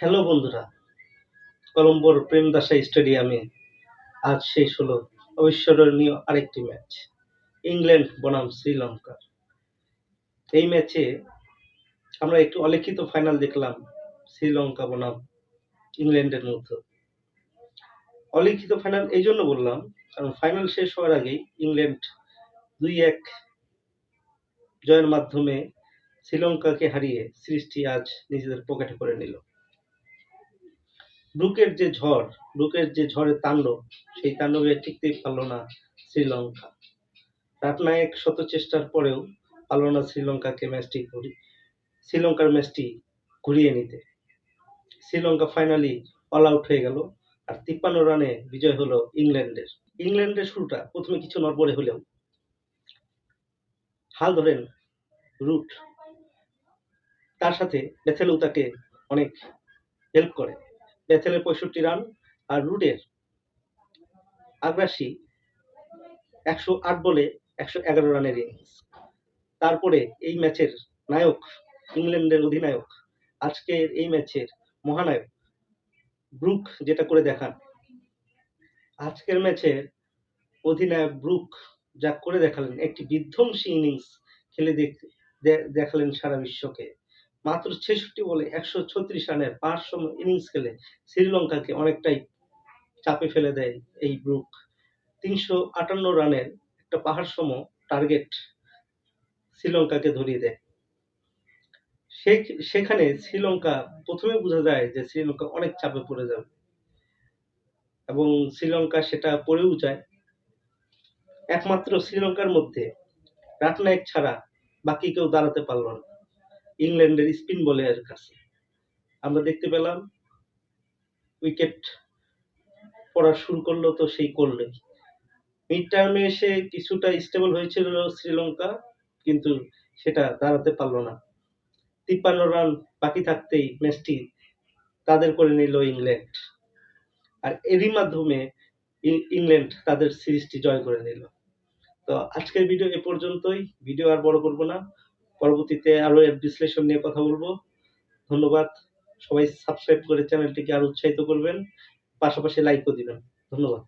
Hello বন্ধুরা, কলম্বোর প্রেমদাসা স্টেডিয়ামে আজ শেষ হলো অবিস্মরণীয় আরেকটি ম্যাচ, ইংল্যান্ড বনাম শ্রীলঙ্কার। এই ম্যাচে আমরা একটু অলিখিত ফাইনাল দেখলাম, শ্রীলঙ্কা বনাম ইংল্যান্ডের মধ্যে। অলিখিত ফাইনাল এই জন্য বললাম, কারণ ফাইনাল শেষ হওয়ার আগেই ইংল্যান্ড 2-1 জয়ের মাধ্যমে শ্রীলঙ্কাকে হারিয়ে সিরিজটি আজ নিজেদের পকেটে করে নিল। ব্রুকের যে ঝড়ের তাণ্ডব, সেই তাণ্ডবে টিকতেই পারল না শ্রীলঙ্কা। রাটনায়েক শত চেষ্টার পরেও পারল না শ্রীলঙ্কার ম্যাচটি ঘুরিয়ে নিতে। শ্রীলঙ্কা ফাইনালি অল আউট হয়ে গেল, আর 53 রানে বিজয় হলো ইংল্যান্ডের। ইংল্যান্ডের শুরুটা প্রথমে কিছু নড়বড়ে হলেও হাল ধরেন রুট, তার সাথে বেথেলও তাকে অনেক হেল্প করে। বেথেলের 65 রান আর রুটের আগ্রাসী 108 বলে 111 রানের ইনিংস। তারপরে এই ম্যাচের নায়ক, ইংল্যান্ডের অধিনায়ক, আজকের এই ম্যাচের মহানায়ক ব্রুক যেটা করে দেখান, আজকের ম্যাচের অধিনায়ক ব্রুক যা করে দেখালেন, একটি বিধ্বংসী ইনিংস খেলে দেখালেন সারা বিশ্বকে। মাত্র 66 বলে 136 রানের ভারসাম্য ইনিংস খেলে শ্রীলঙ্কাকে অনেকটাই চাপে ফেলে দেয় এই ব্রুক। 358 রানের একটা পাহাড়সম টার্গেট শ্রীলঙ্কাকে ধরিয়ে দেয়। সেখানে শ্রীলঙ্কা প্রথমে বোঝা যায় যে শ্রীলঙ্কা অনেক চাপে পড়ে যাবে, এবং শ্রীলঙ্কা সেটা পড়েও যায়। একমাত্র শ্রীলঙ্কার মধ্যে রাটনায়েক ছাড়া বাকি কেউ দাঁড়াতে পারল না ইংল্যান্ডের স্পিন বোলারের কাছে। আমরা দেখতে পেলাম উইকেট পড়া শুরু করলো, তো সেই করলেই মিড টার্মে এসে কিছুটা স্টেবল হয়েছিল শ্রীলঙ্কা, কিন্তু সেটা দাঁড়াতে পারলো না। 53 রান বাকি থাকতেই ম্যাচটি তাদের করে নিল ইংল্যান্ড, আর এরই মাধ্যমে ইংল্যান্ড তাদের সিরিজটি জয় করে নিল। তো আজকের ভিডিও এ পর্যন্তই। ভিডিও আর বড় করব না, পরবর্তীতে আরো এর বিশ্লেষণ নিয়ে কথা বলবো। ধন্যবাদ। সবাই সাবস্ক্রাইব করে চ্যানেলটিকে আরো উৎসাহিত করবেন, পাশাপাশি লাইকও দিবেন। ধন্যবাদ।